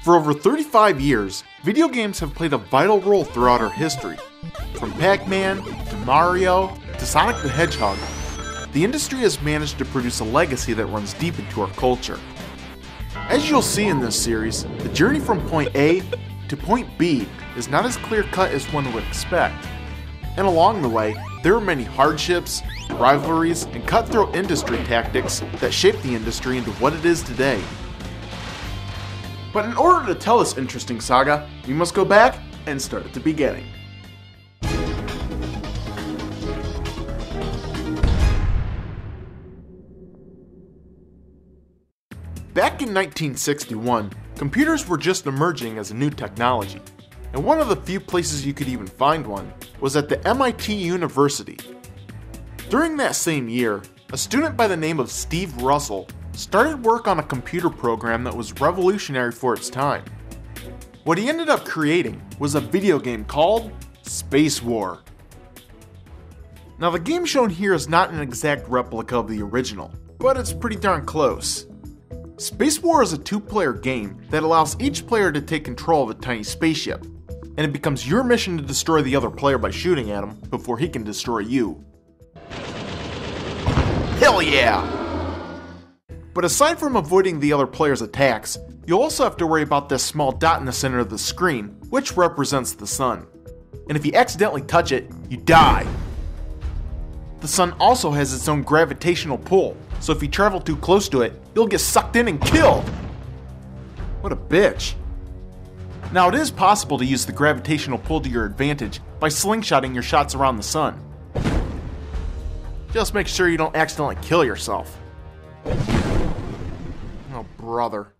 For over 35 years, video games have played a vital role throughout our history. From Pac-Man, to Mario, to Sonic the Hedgehog, the industry has managed to produce a legacy that runs deep into our culture. As you'll see in this series, the journey from point A to point B is not as clear-cut as one would expect. And along the way, there are many hardships, rivalries, and cutthroat industry tactics that shaped the industry into what it is today. But in order to tell this interesting saga, we must go back and start at the beginning. Back in 1961, computers were just emerging as a new technology, and one of the few places you could even find one was at the MIT University. During that same year, a student by the name of Steve Russell started work on a computer program that was revolutionary for its time. What he ended up creating was a video game called Space War. Now the game shown here is not an exact replica of the original, but it's pretty darn close. Space War is a two-player game that allows each player to take control of a tiny spaceship, and it becomes your mission to destroy the other player by shooting at him before he can destroy you. Hell yeah! But aside from avoiding the other player's attacks, you'll also have to worry about this small dot in the center of the screen, which represents the sun. And if you accidentally touch it, you die. The sun also has its own gravitational pull, so if you travel too close to it, you'll get sucked in and killed! What a bitch. Now it is possible to use the gravitational pull to your advantage by slingshotting your shots around the sun. Just make sure you don't accidentally kill yourself. Oh brother.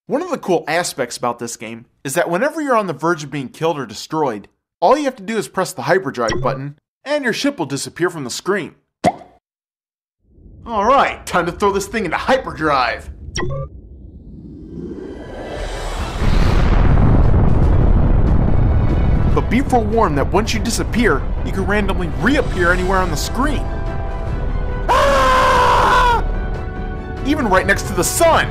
One of the cool aspects about this game is that whenever you're on the verge of being killed or destroyed, all you have to do is press the hyperdrive button and your ship will disappear from the screen. Alright, time to throw this thing into hyperdrive! But be forewarned that once you disappear, you can randomly reappear anywhere on the screen. Ah! Even right next to the sun!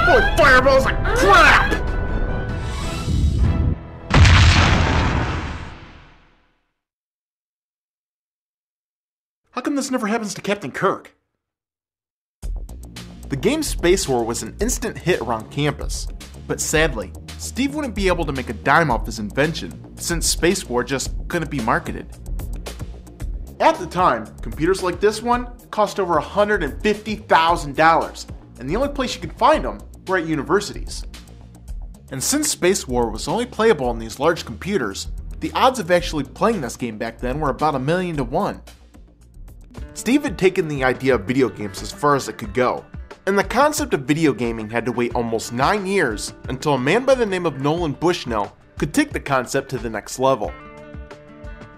Holy fireballs like crap! How come this never happens to Captain Kirk? The game Space War was an instant hit around campus, but sadly, Steve wouldn't be able to make a dime off his invention since Space War just couldn't be marketed. At the time, computers like this one cost over $150,000, and the only place you could find them were at universities. And since Space War was only playable on these large computers, the odds of actually playing this game back then were about 1,000,000 to 1. Steve had taken the idea of video games as far as it could go, and the concept of video gaming had to wait almost 9 years until a man by the name of Nolan Bushnell could take the concept to the next level.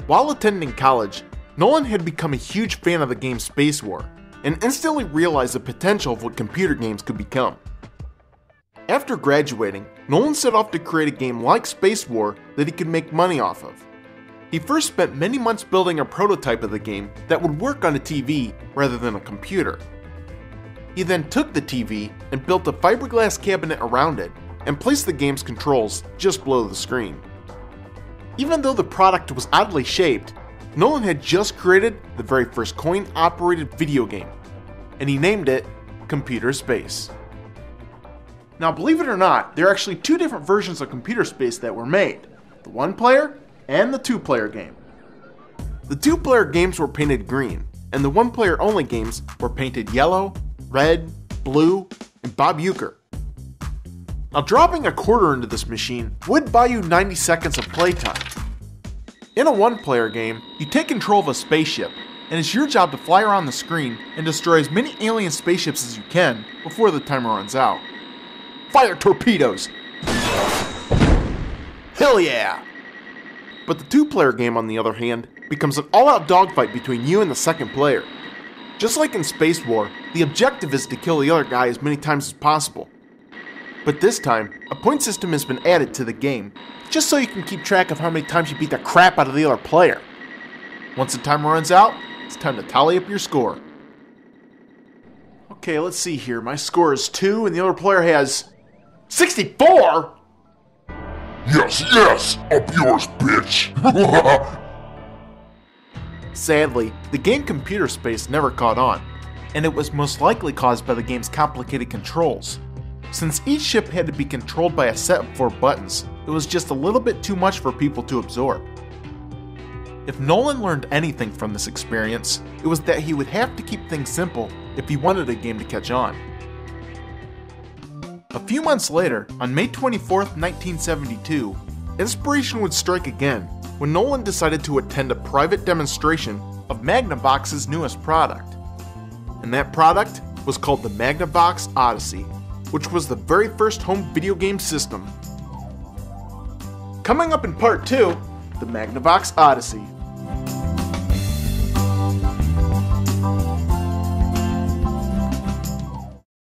While attending college, Nolan had become a huge fan of the game Space War, and instantly realized the potential of what computer games could become. After graduating, Nolan set off to create a game like Space War that he could make money off of. He first spent many months building a prototype of the game that would work on a TV rather than a computer. He then took the TV and built a fiberglass cabinet around it and placed the game's controls just below the screen. Even though the product was oddly shaped, Nolan had just created the very first coin-operated video game, and he named it Computer Space. Now believe it or not, there are actually two different versions of Computer Space that were made, the one-player and the two-player game. The two-player games were painted green, and the one-player only games were painted yellow, red, blue, and Bob Euchre. Now dropping a quarter into this machine would buy you 90 seconds of playtime. In a one-player game, you take control of a spaceship, and it's your job to fly around the screen and destroy as many alien spaceships as you can before the timer runs out. Fire torpedoes! Hell yeah! But the two-player game, on the other hand, becomes an all-out dogfight between you and the second player. Just like in Space War, the objective is to kill the other guy as many times as possible. But this time, a point system has been added to the game, just so you can keep track of how many times you beat the crap out of the other player. Once the timer runs out, it's time to tally up your score. Okay, let's see here. My score is 2 and the other player has 64? Yes, up yours, bitch! Sadly, the game Computer Space never caught on, and it was most likely caused by the game's complicated controls. Since each ship had to be controlled by a set of 4 buttons, it was just a little bit too much for people to absorb. If Nolan learned anything from this experience, it was that he would have to keep things simple if he wanted a game to catch on. A few months later, on May 24, 1972, inspiration would strike again when Nolan decided to attend a private demonstration of Magnavox's newest product. And that product was called the Magnavox Odyssey, which was the very first home video game system. Coming up in part 2, the Magnavox Odyssey.